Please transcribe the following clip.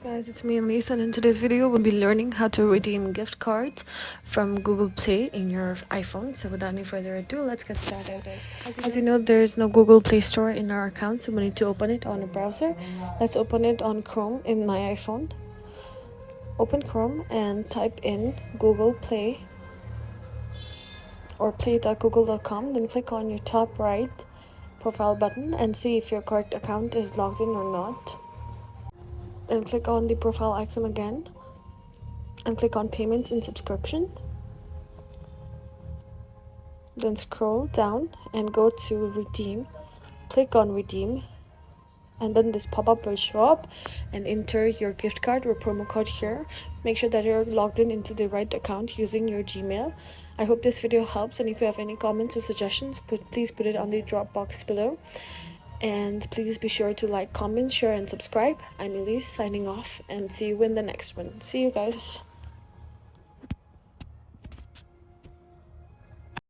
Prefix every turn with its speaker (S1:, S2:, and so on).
S1: Hello guys, it's me Elise, and in today's video we'll be learning how to redeem gift cards from Google Play in your iPhone. So without any further ado, let's get started. As you know, there is no Google Play Store in our account, so we need to open it on a browser. Let's open it on Chrome in my iPhone. Open Chrome and type in Google Play or play.google.com. Then click on your top right profile button and see if your correct account is logged in or not. Then click on the profile icon again and click on payments and subscription. Then scroll down and go to redeem. Click on redeem, and then this pop-up will show up, and enter your gift card or promo code here. Make sure that you're logged in into the right account using your Gmail. I hope this video helps, and if you have any comments or suggestions, please put it on the drop box below. And please be sure to like, comment, share, and subscribe. I'm Elise signing off, and see you in the next one. See you guys.